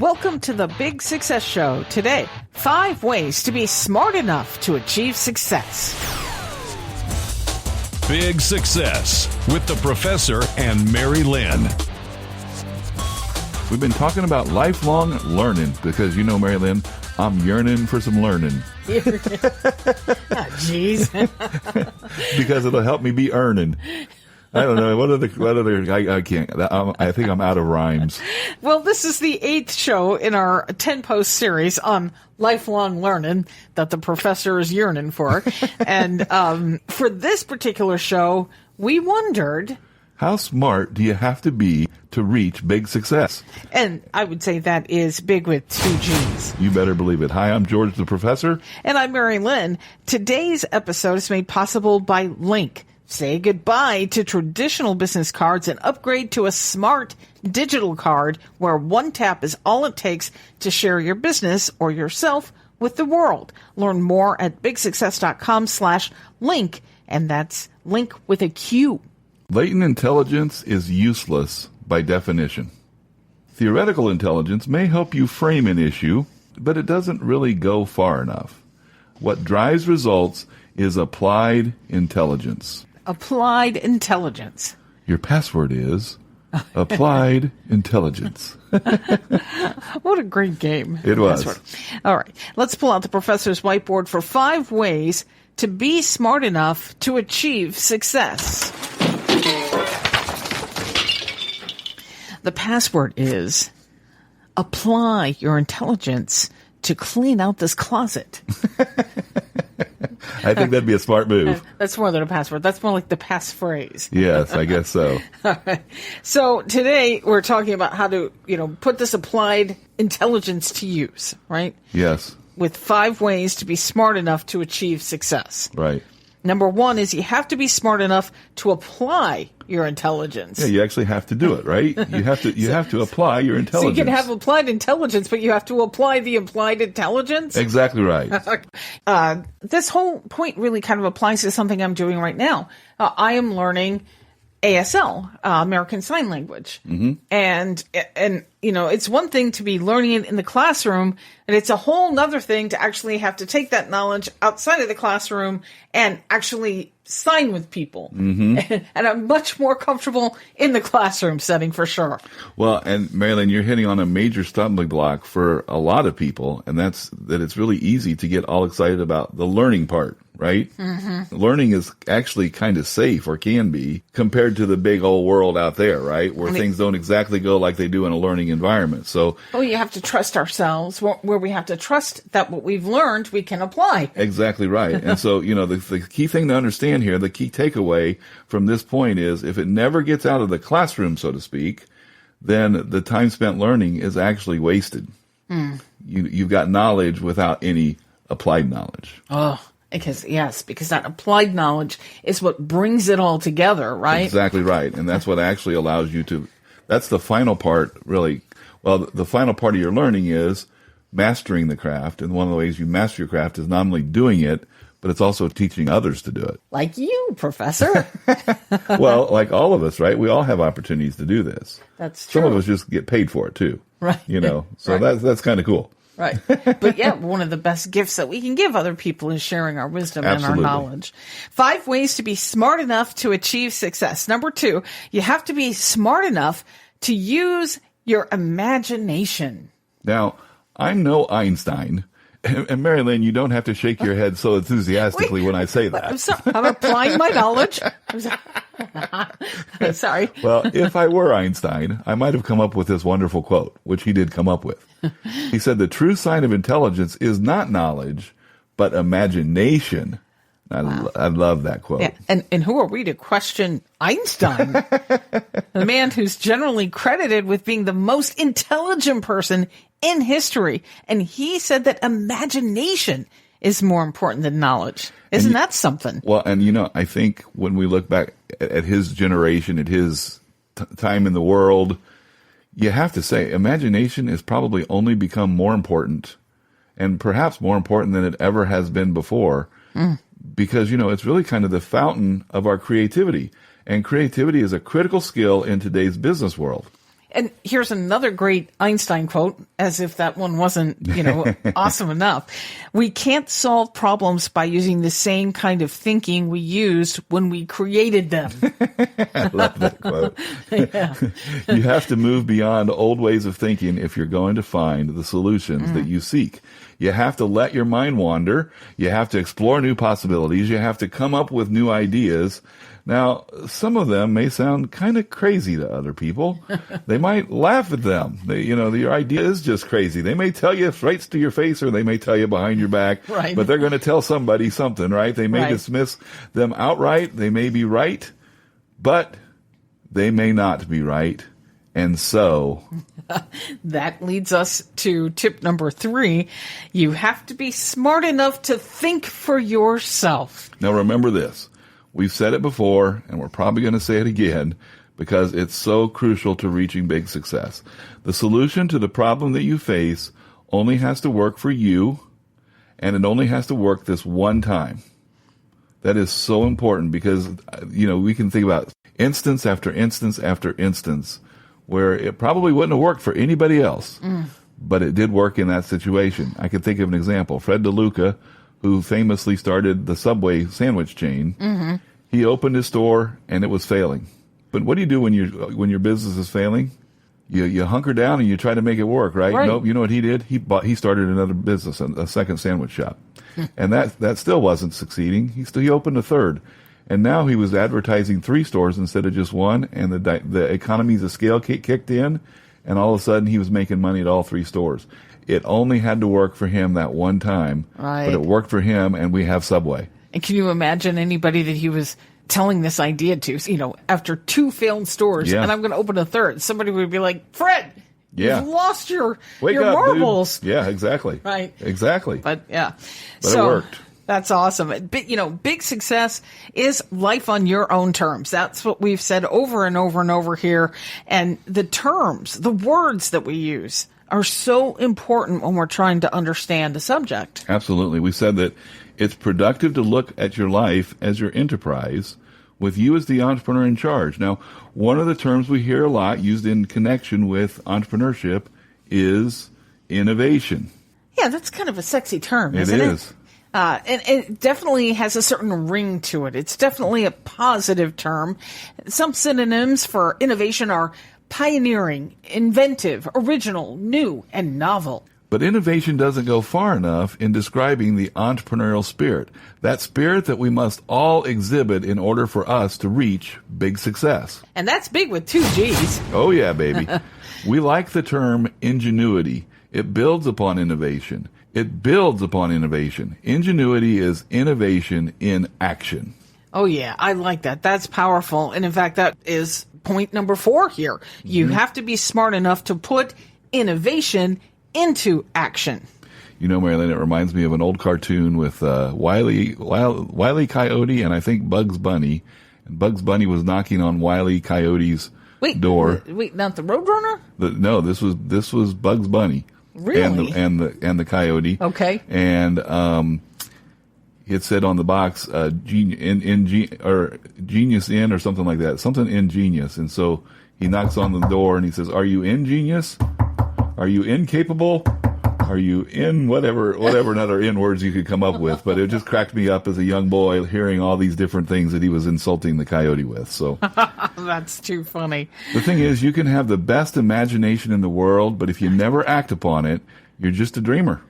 Welcome to the Big Success Show. Today, 5 ways to be smart enough to achieve success. Big Success with the Professor and Mary-Lynn. We've been talking about lifelong learning because, you know, Mary-Lynn, I'm yearning for some learning. Jeez. Because it'll help me be earning. I don't know. What other, I can't. I think I'm out of rhymes. Well, this is the 8th show in our 10-post series on lifelong learning that the professor is yearning for. And for this particular show, we wondered, how smart do you have to be to reach big success? And I would say that is big with 2 G's. You better believe it. Hi, I'm George the Professor. And I'm Mary-Lynn. Today's episode is made possible by Linq. Say goodbye to traditional business cards and upgrade to a smart digital card where one tap is all it takes to share your business or yourself with the world. Learn more at bigsuccess.com/Linq, and that's Linq with a Q. Latent intelligence is useless by definition. Theoretical intelligence may help you frame an issue, but it doesn't really go far enough. What drives results is applied intelligence. Applied intelligence. Your password is applied intelligence. What a great game. It was. Password. All right. Let's pull out the professor's whiteboard for 5 ways to be smart enough to achieve success. The password is apply your intelligence to clean out this closet. I think that'd be a smart move. That's more than a password. That's more like the passphrase. Yes, I guess so. All right. So today we're talking about how to, put this applied intelligence to use, right? Yes. With 5 ways to be smart enough to achieve success. Right. Number 1 is you have to be smart enough to apply your intelligence. Yeah, you actually have to do it, right? You have to apply your intelligence. So you can have applied intelligence, but you have to apply the applied intelligence? Exactly right. This whole point really kind of applies to something I'm doing right now. I am learning ASL, American Sign Language. Mm-hmm. And it's one thing to be learning it in the classroom, and it's a whole nother thing to actually have to take that knowledge outside of the classroom and actually sign with people. Mm-hmm. And I'm much more comfortable in the classroom setting for sure. Well, and Mary-Lynn, you're hitting on a major stumbling block for a lot of people, and that's that it's really easy to get all excited about the learning part. Right? Mm-hmm. Learning is actually kind of safe, or can be, compared to the big old world out there, right? Where things don't exactly go like they do in a learning environment. So, you have to trust ourselves, where we have to trust that what we've learned we can apply. Exactly right. And so, the key thing to understand here, the key takeaway from this point is, if it never gets out of the classroom, so to speak, then the time spent learning is actually wasted. Mm. You've got knowledge without any applied knowledge. Oh. Because that applied knowledge is what brings it all together, right? Exactly right. And that's what actually allows you to, that's the final part, really. Well, the final part of your learning is mastering the craft. And one of the ways you master your craft is not only doing it, but it's also teaching others to do it. Like you, Professor. Well, like all of us, right? We all have opportunities to do this. That's true. Some of us just get paid for it too. Right. So right. that's kind of cool. Right. But yeah, one of the best gifts that we can give other people is sharing our wisdom Absolutely. And our knowledge. 5 ways to be smart enough to achieve success. Number 2, you have to be smart enough to use your imagination. Now, I'm no Einstein. And Mary-Lynn, you don't have to shake your head so enthusiastically when I say that. I'm sorry. I'm applying my knowledge. Sorry. Well, if I were Einstein, I might have come up with this wonderful quote, which he did come up with. He said, the true sign of intelligence is not knowledge, but imagination. Wow. I love that quote. Yeah. And who are we to question Einstein? The man who's generally credited with being the most intelligent person in history. And he said that imagination is more important than knowledge. Isn't that something? Well, and I think when we look back at his generation, at his time in the world, you have to say imagination has probably only become more important, and perhaps more important than it ever has been before. Because, it's really kind of the fountain of our creativity. And creativity is a critical skill in today's business world. And here's another great Einstein quote, as if that one wasn't, awesome enough. We can't solve problems by using the same kind of thinking we used when we created them. I love that quote. Yeah. You have to move beyond old ways of thinking if you're going to find the solutions that you seek. You have to let your mind wander. You have to explore new possibilities. You have to come up with new ideas. Now, some of them may sound kind of crazy to other people. They might laugh at them. Your idea is just crazy. They may tell you right to your face, or they may tell you behind your back, right. But they're going to tell somebody something, right? They may right. dismiss them outright. They may be right, but they may not be right. And so that leads us to tip number 3. You have to be smart enough to think for yourself. Now, remember this. We've said it before, and we're probably going to say it again, because it's so crucial to reaching big success. The solution to the problem that you face only has to work for you, and it only has to work this one time. That is so important because, we can think about instance after instance after instance where it probably wouldn't have worked for anybody else, but it did work in that situation. I could think of an example. Fred DeLuca, who famously started the Subway sandwich chain, he opened his store and it was failing. But what do you do when your business is failing? You hunker down and you try to make it work, right? Nope. You know what he did? He started another business, a second sandwich shop, and that still wasn't succeeding. He opened a third, and now he was advertising 3 stores instead of just one. And the economies of scale kicked in, and all of a sudden he was making money at all 3 stores. It only had to work for him that one time, right. But it worked for him, and we have Subway. And can you imagine anybody that he was telling this idea to, after 2 failed stores, and I'm going to open a third, somebody would be like, Fred, you've lost your marbles. Dude. Yeah, exactly. Right. Exactly. But yeah. But it worked. That's awesome. But, big success is life on your own terms. That's what we've said over and over and over here. And the terms, the words that we use are so important when we're trying to understand the subject. Absolutely. We said that it's productive to look at your life as your enterprise with you as the entrepreneur in charge. Now, one of the terms we hear a lot used in connection with entrepreneurship is innovation. Yeah, that's kind of a sexy term, isn't it? It is. And it definitely has a certain ring to it. It's definitely a positive term. Some synonyms for innovation are pioneering, inventive, original, new, and novel. But innovation doesn't go far enough in describing the entrepreneurial spirit, that spirit that we must all exhibit in order for us to reach big success. And that's big with 2 G's. Oh, yeah, baby. We like the term ingenuity. It builds upon innovation. It builds upon innovation. Ingenuity is innovation in action. Oh, yeah, I like that. That's powerful. And in fact, that is point number 4 here. You have to be smart enough to put innovation into action. Mary-Lynn, it reminds me of an old cartoon with Wile E. Coyote and I think Bugs Bunny. And Bugs Bunny was knocking on Wile E. Coyote's door. Wait, not the Roadrunner? No, this was Bugs Bunny. Really? And the coyote. Okay. And it said on the box genius in or something like that, something ingenious. And so he knocks on the door and he says, "Are you ingenious? Are you incapable? Are you in whatever other in words you could come up with?" But it just cracked me up as a young boy hearing all these different things that he was insulting the coyote with. So that's too funny. The thing is, you can have the best imagination in the world, but if you never act upon it, you're just a dreamer.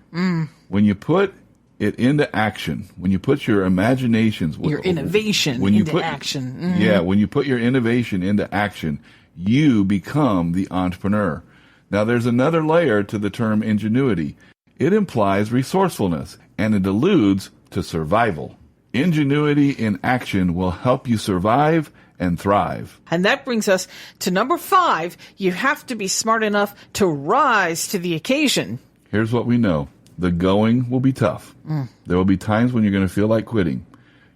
When you put it into action, when you put your imaginations, your innovation into action. Yeah, when you put your innovation into action, you become the entrepreneur. Now, there's another layer to the term ingenuity. It implies resourcefulness, and it alludes to survival. Ingenuity in action will help you survive and thrive. And that brings us to number 5. You have to be smart enough to rise to the occasion. Here's what we know. The going will be tough. There will be times when you're going to feel like quitting.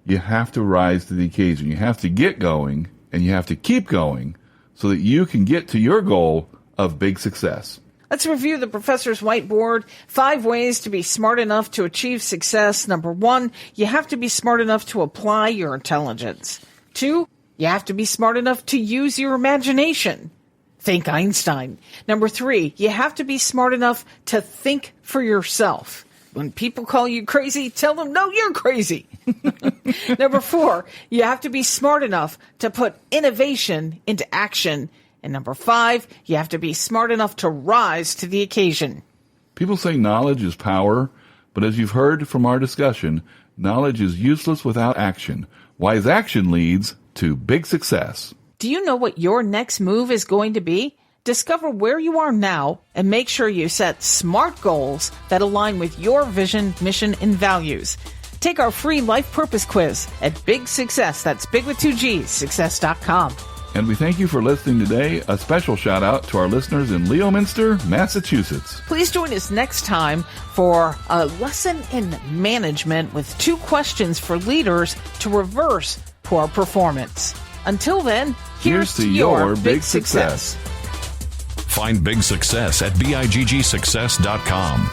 You have to rise to the occasion. You have to get going, and you have to keep going so that you can get to your goal of big success. Let's review the professor's whiteboard. 5 ways to be smart enough to achieve success. Number 1, you have to be smart enough to apply your intelligence. 2, you have to be smart enough to use your imagination. Think Einstein. Number 3, you have to be smart enough to think for yourself. When people call you crazy, tell them, no, you're crazy. Number 4, you have to be smart enough to put innovation into action. And number 5, you have to be smart enough to rise to the occasion. People say knowledge is power, but as you've heard from our discussion, knowledge is useless without action. Wise action leads to big success. Do you know what your next move is going to be? Discover where you are now and make sure you set smart goals that align with your vision, mission, and values. Take our free life purpose quiz at Big Success. That's big with 2 G's, success.com. And we thank you for listening today. A special shout out to our listeners in Leominster, Massachusetts. Please join us next time for a lesson in management with 2 questions for leaders to reverse poor performance. Until then, here's to your big success. Find Big Success at BIGGsuccess.com.